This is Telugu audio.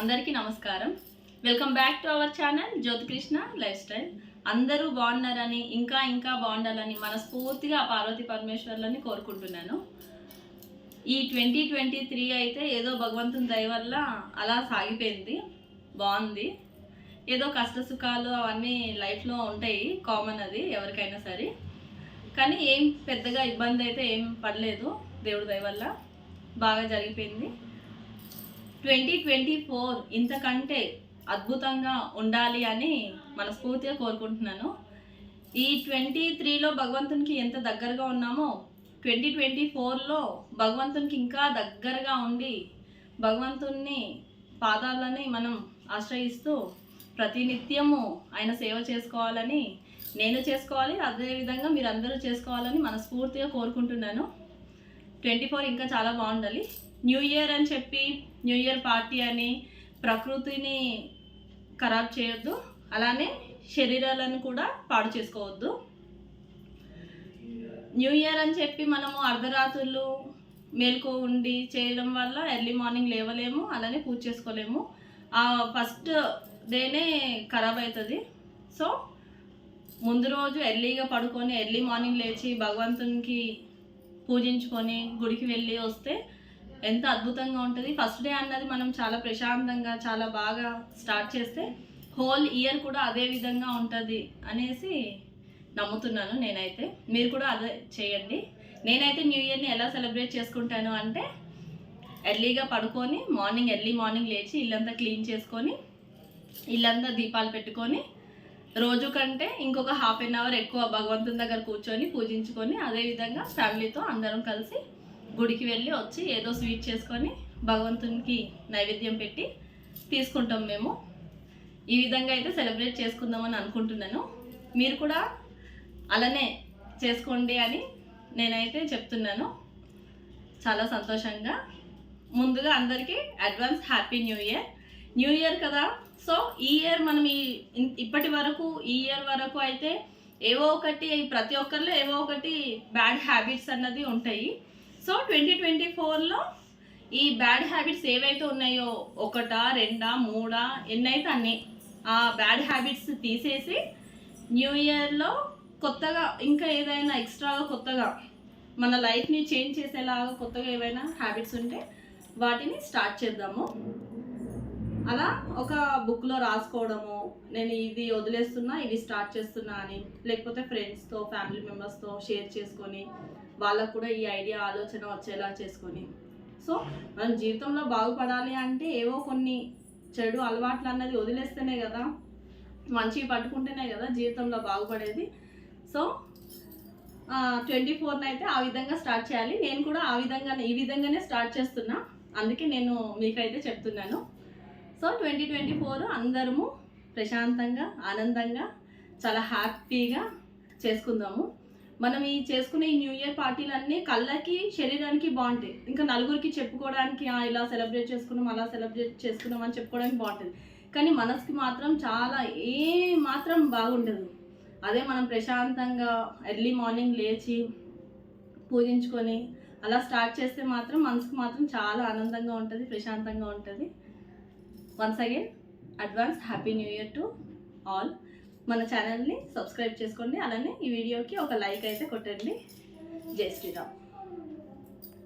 అందరికీ నమస్కారం. Welcome back to our channel Jyothi Krishna life style. అందరూ బాగున్నారని ఇంకా బాగుండాలని మనస్ఫూర్తిగా పార్వతీ పరమేశ్వర్లని కోరుకుంటున్నాను. ఈ 2023 అయితే ఏదో భగవంతుని దయ వల్ల అలా సాగిపోయింది, బాగుంది. ఏదో కష్ట సుఖాలు అవన్నీ లైఫ్లో ఉంటాయి, కామన్, అది ఎవరికైనా సరే. కానీ ఏం పెద్దగా ఇబ్బంది అయితే ఏం పడలేదు, దేవుడి దయ వల్ల బాగా జరిగిపోయింది. 2024 ఇంతకంటే అద్భుతంగా ఉండాలి అని మనస్ఫూర్తిగా కోరుకుంటున్నాను. ఈ 2023లో భగవంతునికి ఎంత దగ్గరగా ఉన్నామో 2024లో భగవంతునికి ఇంకా దగ్గరగా ఉండి భగవంతుని పాదాలని మనం ఆశ్రయిస్తూ ప్రతినిత్యము ఆయన సేవ చేసుకోవాలని, నేను చేసుకోవాలి, అదేవిధంగా మీరందరూ చేసుకోవాలని మనస్ఫూర్తిగా కోరుకుంటున్నాను. 24 ఇంకా చాలా బాగుండాలి. న్యూ ఇయర్ అని చెప్పి న్యూ ఇయర్ పార్టీ అని ప్రకృతిని ఖరాబ్ చేయొద్దు, అలానే శరీరాలను కూడా పాడు చేసుకోవద్దు. న్యూ ఇయర్ అని చెప్పి మనము అర్ధరాత్రులు మేల్కో ఉండి చేయడం వల్ల ఎర్లీ మార్నింగ్ లేవలేము, అలానే పూజ చేసుకోలేము. ఆ ఫస్ట్ డేనే ఖరాబ్ అవుతుంది. సో ముందు రోజు ఎర్లీగా పడుకొని ఎర్లీ మార్నింగ్ లేచి భగవంతునికి పూజించుకొని గుడికి వెళ్ళి వస్తే ఎంత అద్భుతంగా ఉంటుంది. ఫస్ట్ డే అన్నది మనం చాలా ప్రశాంతంగా చాలా బాగా స్టార్ట్ చేస్తే హోల్ ఇయర్ కూడా అదే విధంగా ఉంటుంది అనేసి నమ్ముతున్నాను నేనైతే. మీరు కూడా అదే చేయండి. నేనైతే న్యూ ఇయర్ని ఎలా సెలబ్రేట్ చేసుకుంటాను అంటే ఎర్లీగా పడుకొని ఎర్లీ మార్నింగ్ లేచి ఇల్లంతా క్లీన్ చేసుకొని ఇల్లంతా దీపాలు పెట్టుకొని రోజు కంటే ఇంకొక హాఫ్ అన్ అవర్ ఎక్కువ భగవంతుని దగ్గర కూర్చొని పూజించుకొని అదేవిధంగా ఫ్యామిలీతో అందరం కలిసి గుడికి వెళ్ళి వచ్చి ఏదో స్వీట్ చేసుకొని భగవంతునికి నైవేద్యం పెట్టి తీసుకుంటాం మేము. ఈ విధంగా అయితే సెలబ్రేట్ చేసుకుందామని అనుకుంటున్నాను. మీరు కూడా అలానే చేసుకోండి అని నేనైతే చెప్తున్నాను. చాలా సంతోషంగా. ముందుగా అందరికీ advance happy new year. New year కదా, సో ఈ ఇయర్ మనం ఇప్పటి వరకు ఈ ఇయర్ వరకు అయితే ఏవో ఒకటి ప్రతి ఒక్కరిలో ఏవో ఒకటి బ్యాడ్ హ్యాబిట్స్ అన్నది ఉంటాయి. సో 2024లో ఈ బ్యాడ్ హ్యాబిట్స్ ఏవైతే ఉన్నాయో, 1, 2, 3 ఎన్నైతే అన్నీ ఆ బ్యాడ్ హ్యాబిట్స్ తీసేసి న్యూ ఇయర్లో కొత్తగా ఇంకా ఏదైనా ఎక్స్ట్రాగా కొత్తగా మన లైఫ్ని చేంజ్ చేసేలాగా కొత్తగా ఏవైనా హ్యాబిట్స్ ఉంటే వాటిని స్టార్ట్ చేద్దాము. అలా ఒక బుక్లో రాసుకోవడము, నేను ఇది వదిలేస్తున్నా ఇది స్టార్ట్ చేస్తున్నా అని, లేకపోతే ఫ్రెండ్స్తో ఫ్యామిలీ మెంబర్స్తో షేర్ చేసుకొని వాళ్ళకు కూడా ఈ ఐడియా ఆలోచన వచ్చేలా చేసుకొని. సో మనం జీవితంలో బాగుపడాలి అంటే ఏవో కొన్ని చెడు అలవాట్లు అన్నది వదిలేస్తేనే కదా, మంచివి పట్టుకుంటేనే కదా జీవితంలో బాగుపడేది. సో 24ని అయితే ఆ విధంగా స్టార్ట్ చేయాలి. నేను కూడా ఈ విధంగానే స్టార్ట్ చేస్తున్నా, అందుకే నేను మీకైతే చెప్తున్నాను. సో 2024 అందరము ప్రశాంతంగా ఆనందంగా చాలా హ్యాపీగా చేసుకుందాము. మనం ఈ చేసుకునే ఈ న్యూ ఇయర్ పార్టీలన్నీ కళ్ళకి శరీరానికి బాగుంటాయి. ఇంకా నలుగురికి చెప్పుకోవడానికి ఇలా సెలబ్రేట్ చేసుకున్నాం అలా సెలబ్రేట్ చేసుకున్నాం అని చెప్పుకోవడానికి బాగుంటుంది. కానీ మనసుకి మాత్రం చాలా మాత్రం బాగుండదు. అదే మనం ప్రశాంతంగా ఎర్లీ మార్నింగ్ లేచి పూజించుకొని అలా స్టార్ట్ చేస్తే మాత్రం మనసుకు మాత్రం చాలా ఆనందంగా ఉంటుంది, ప్రశాంతంగా ఉంటుంది. Once again advance happy new year to all. మన ఛానల్ని సబ్స్క్రైబ్ చేసుకోండి, అలానే ఈ వీడియోకి ఒక లైక్ అయితే కొట్టండి. జై శ్రీరామ్.